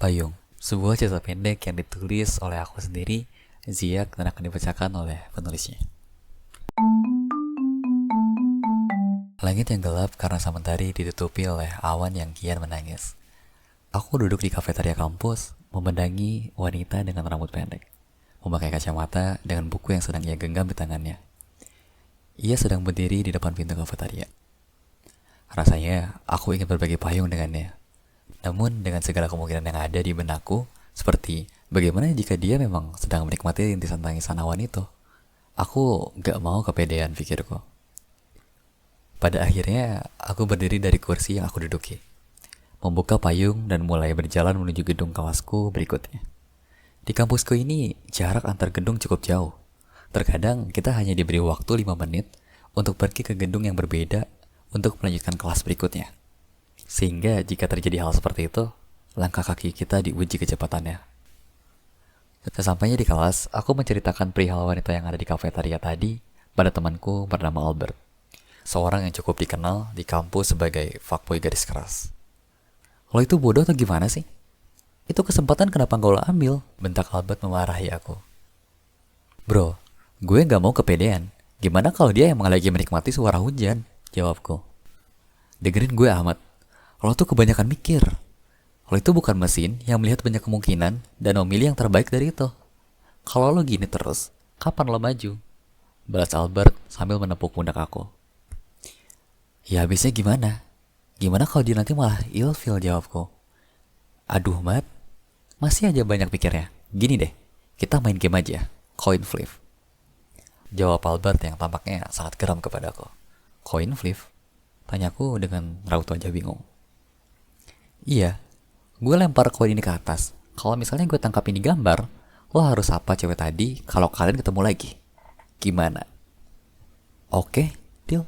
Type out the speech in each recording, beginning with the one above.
Payung, sebuah cerita pendek yang ditulis oleh aku sendiri, Ziak, dan akan dibacakan oleh penulisnya. Langit yang gelap karena sang mentari ditutupi oleh awan yang kian menangis. Aku duduk di kafetaria kampus, memandangi wanita dengan rambut pendek, memakai kacamata dengan buku yang sedang ia genggam di tangannya. Ia sedang berdiri di depan pintu kafetaria. Rasanya aku ingin berbagi payung dengannya. Namun dengan segala kemungkinan yang ada di benakku, seperti bagaimana jika dia memang sedang menikmati rintisan tangisan awan itu. Aku gak mau kepedean, pikirku. Pada akhirnya, aku berdiri dari kursi yang aku duduki, membuka payung dan mulai berjalan menuju gedung kelasku berikutnya. Di kampusku ini, jarak antar gedung cukup jauh. Terkadang kita hanya diberi waktu 5 menit untuk pergi ke gedung yang berbeda untuk melanjutkan kelas berikutnya. Sehingga jika terjadi hal seperti itu, langkah kaki kita diuji kecepatannya. Sesampainya di kelas, aku menceritakan perihal wanita yang ada di kafetaria tadi pada temanku bernama Albert. Seorang yang cukup dikenal di kampus sebagai fuckboy garis keras. Lo itu bodoh atau gimana sih? Itu kesempatan kenapa gak lo ambil? Bentak Albert memarahi aku. Bro, gue gak mau kepedean. Gimana kalau dia emang lagi menikmati suara hujan? Jawabku. Dengerin gue Ahmad. Lo tuh kebanyakan mikir. Lo itu bukan mesin yang melihat banyak kemungkinan dan memilih yang terbaik dari itu. Kalau lo gini terus, kapan lo maju? Balas Albert sambil menepuk pundak aku. Ya habisnya gimana? Gimana kalau dia nanti malah ilfil, jawabku. Aduh Mat, masih aja banyak pikirnya. Gini deh, kita main game aja, coin flip. Jawab Albert yang tampaknya sangat geram kepadaku. Coin flip? Tanyaku dengan raut wajah bingung. Iya, gue lempar koin ini ke atas. Kalau misalnya gue tangkap ini gambar, lo harus sapa cewek tadi kalau kalian ketemu lagi. Gimana? Oke, deal.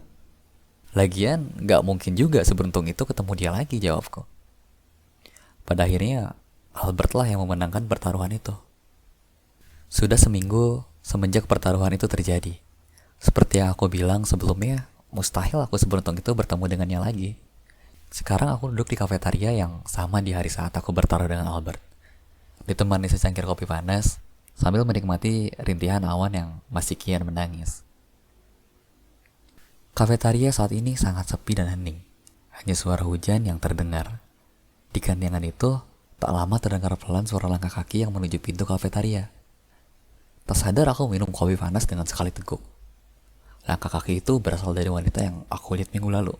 Lagian, gak mungkin juga seberuntung itu ketemu dia lagi, jawabku. Pada akhirnya, Albert lah yang memenangkan pertaruhan itu. Sudah seminggu semenjak pertaruhan itu terjadi. Seperti yang aku bilang sebelumnya, mustahil aku seberuntung itu bertemu dengannya lagi. Sekarang aku duduk di kafetaria yang sama di hari saat aku bertaruh dengan Albert. Ditemani secangkir kopi panas, sambil menikmati rintihan awan yang masih kian menangis. Kafetaria saat ini sangat sepi dan hening. Hanya suara hujan yang terdengar. Di gandengan itu, tak lama terdengar pelan suara langkah kaki yang menuju pintu kafetaria. Tak sadar aku minum kopi panas dengan sekali teguk. Langkah kaki itu berasal dari wanita yang aku lihat minggu lalu.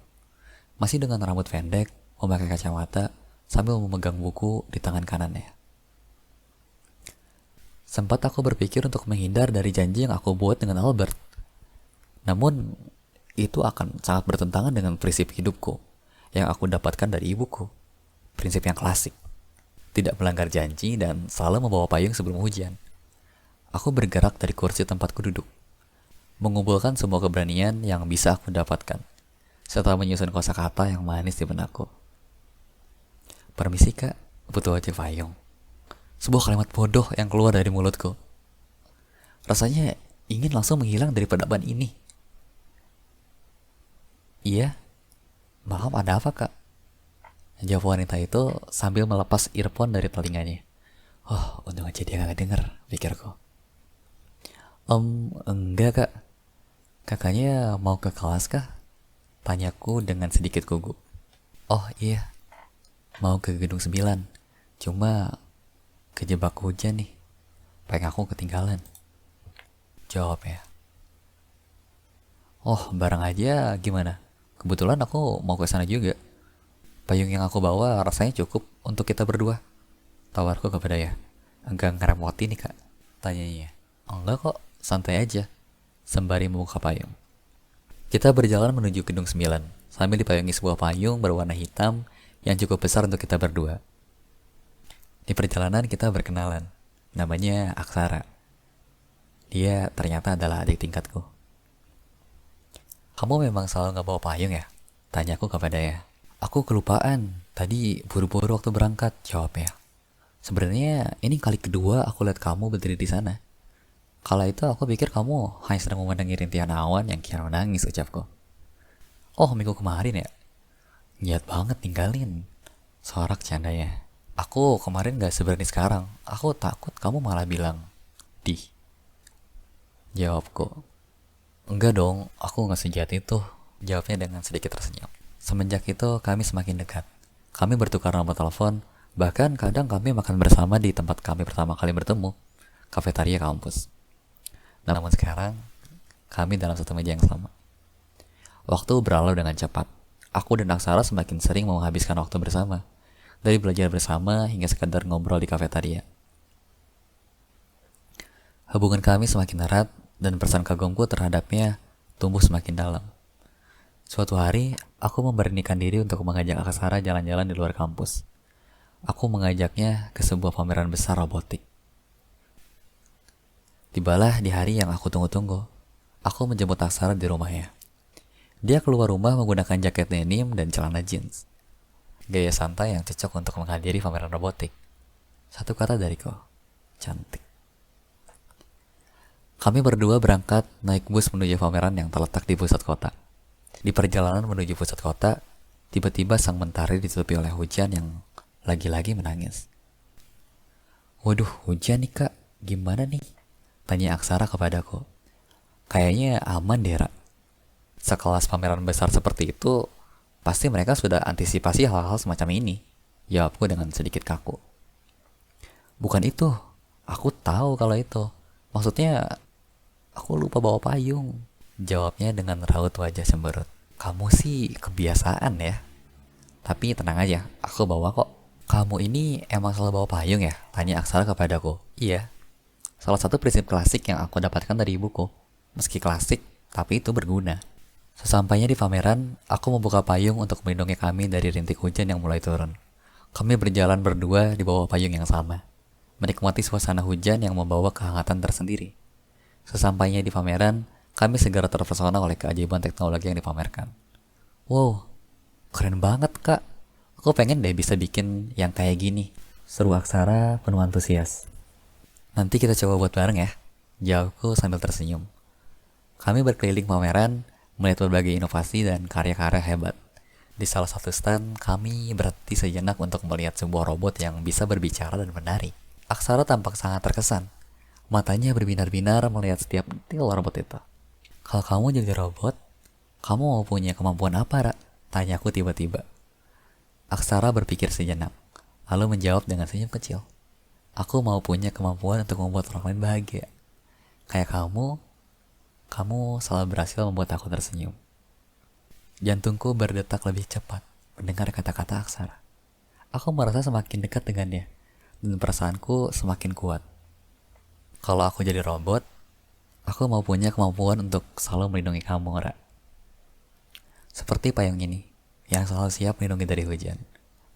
Masih dengan rambut pendek, memakai kacamata, sambil memegang buku di tangan kanannya. Sempat aku berpikir untuk menghindar dari janji yang aku buat dengan Albert. Namun, itu akan sangat bertentangan dengan prinsip hidupku yang aku dapatkan dari ibuku. Prinsip yang klasik. Tidak melanggar janji dan selalu membawa payung sebelum hujan. Aku bergerak dari kursi tempatku duduk, mengumpulkan semua keberanian yang bisa aku dapatkan, serta menyusun kosakata yang manis di benakku. Permisi kak, butuh aja payung. Sebuah kalimat bodoh yang keluar dari mulutku. Rasanya ingin langsung menghilang dari peradaban ini. Iya, maaf ada apa kak? Jawab wanita itu sambil melepas earphone dari telinganya. Oh, untung aja dia gak denger, pikirku. Enggak kak. Kakaknya mau ke kelas kah? Tanyaku dengan sedikit gugup. Oh iya, mau ke gedung 9. Cuma kejebak hujan nih. Pengen aku ketinggalan. Jawabnya. Oh, bareng aja gimana? Kebetulan aku mau ke sana juga. Payung yang aku bawa rasanya cukup untuk kita berdua. Tawarku kepada ya. Enggak ngerepotin nih kak, tanyanya. Enggak kok, santai aja. Sembari membuka payung. Kita berjalan menuju gedung 9 sambil dipayungi sebuah payung berwarna hitam yang cukup besar untuk kita berdua. Di perjalanan kita berkenalan. Namanya Aksara. Dia ternyata adalah adik tingkatku. Kamu memang selalu gak bawa payung ya? Tanyaku kepadanya. Aku kelupaan. Tadi buru-buru waktu berangkat, jawabnya. Sebenarnya ini kali kedua aku lihat kamu berdiri di sana. Kala itu aku pikir kamu hanya sedang memandangi rintihan awan yang kian menangis, ucapku. Oh, minggu kemarin ya? Niat banget tinggalin. Sorak candanya. Aku kemarin gak seberani sekarang. Aku takut kamu malah bilang, di. Jawabku. Enggak dong, aku gak sejahat itu. Jawabnya dengan sedikit tersenyum. Semenjak itu kami semakin dekat. Kami bertukar nomor telepon, bahkan kadang kami makan bersama di tempat kami pertama kali bertemu, kafetaria kampus. Namun sekarang, kami dalam satu meja yang sama. Waktu berlalu dengan cepat. Aku dan Aksara semakin sering menghabiskan waktu bersama. Dari belajar bersama hingga sekedar ngobrol di kafetaria. Hubungan kami semakin erat dan perasaan kagumku terhadapnya tumbuh semakin dalam. Suatu hari, aku memberanikan diri untuk mengajak Aksara jalan-jalan di luar kampus. Aku mengajaknya ke sebuah pameran besar robotik. Tibalah di hari yang aku tunggu-tunggu. Aku menjemput Aksara di rumahnya. Dia keluar rumah menggunakan jaket denim dan celana jeans. Gaya santai yang cocok untuk menghadiri pameran robotik. Satu kata dariku, cantik. Kami berdua berangkat naik bus menuju pameran yang terletak di pusat kota. Di perjalanan menuju pusat kota, tiba-tiba sang mentari ditutupi oleh hujan yang lagi-lagi menangis. Waduh, hujan nih kak, gimana nih? Tanya Aksara kepadaku. Kayaknya aman deh, Ra. Sekelas pameran besar seperti itu, pasti mereka sudah antisipasi hal-hal semacam ini. Jawabku dengan sedikit kaku. Bukan itu, aku tahu kalau itu. Maksudnya, aku lupa bawa payung. Jawabnya dengan raut wajah cemberut. Kamu sih kebiasaan ya. Tapi tenang aja, aku bawa kok. Kamu ini emang selalu bawa payung ya? Tanya Aksara kepadaku. Iya. Salah satu prinsip klasik yang aku dapatkan dari ibuku. Meski klasik, tapi itu berguna. Sesampainya di pameran, aku membuka payung untuk melindungi kami dari rintik hujan yang mulai turun. Kami berjalan berdua di bawah payung yang sama, menikmati suasana hujan yang membawa kehangatan tersendiri. Sesampainya di pameran, kami segera terpesona oleh keajaiban teknologi yang dipamerkan. Wow, keren banget kak. Aku pengen deh bisa bikin yang kayak gini. Seru Aksara penuh antusias. Nanti kita coba buat bareng ya. Jawabku sambil tersenyum. Kami berkeliling pameran, melihat berbagai inovasi dan karya-karya hebat. Di salah satu stand, kami berhenti sejenak untuk melihat sebuah robot yang bisa berbicara dan menari. Aksara tampak sangat terkesan. Matanya berbinar-binar melihat setiap detail robot itu. Kalau kamu jadi robot, kamu mau punya kemampuan apa, Ra? Tanyaku tiba-tiba. Aksara berpikir sejenak, lalu menjawab dengan senyum kecil. Aku mau punya kemampuan untuk membuat orang lain bahagia. Kayak kamu selalu berhasil membuat aku tersenyum. Jantungku berdetak lebih cepat mendengar kata-kata Aksara. Aku merasa semakin dekat dengannya, dan perasaanku semakin kuat. Kalau aku jadi robot, aku mau punya kemampuan untuk selalu melindungi kamu, Ra. Seperti payung ini, yang selalu siap melindungi dari hujan.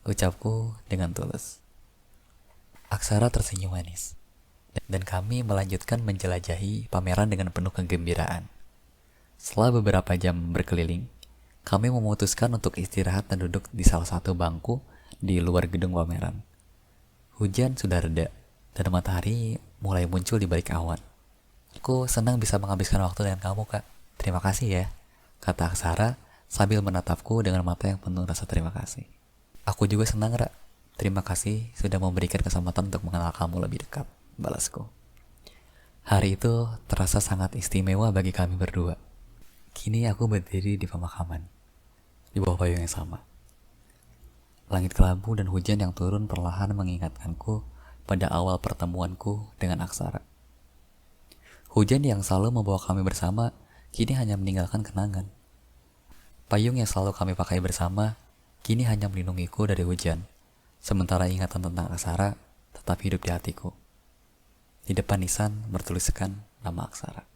Ucapku dengan tulus. Aksara tersenyum manis. Dan kami melanjutkan menjelajahi pameran dengan penuh kegembiraan. Setelah beberapa jam berkeliling, kami memutuskan untuk istirahat dan duduk di salah satu bangku di luar gedung pameran. Hujan sudah reda, dan matahari mulai muncul di balik awan. Aku senang bisa menghabiskan waktu dengan kamu, Kak. Terima kasih ya, kata Aksara sambil menatapku dengan mata yang penuh rasa terima kasih. Aku juga senang, Ra. Terima kasih sudah memberikan kesempatan untuk mengenal kamu lebih dekat, balasku. Hari itu terasa sangat istimewa bagi kami berdua. Kini aku berdiri di pemakaman, di bawah payung yang sama. Langit kelabu dan hujan yang turun perlahan mengingatkanku pada awal pertemuanku dengan Aksara. Hujan yang selalu membawa kami bersama, kini hanya meninggalkan kenangan. Payung yang selalu kami pakai bersama, kini hanya melindungiku dari hujan. Sementara ingatan tentang Aksara tetap hidup di hatiku. Di depan nisan bertuliskan nama Aksara.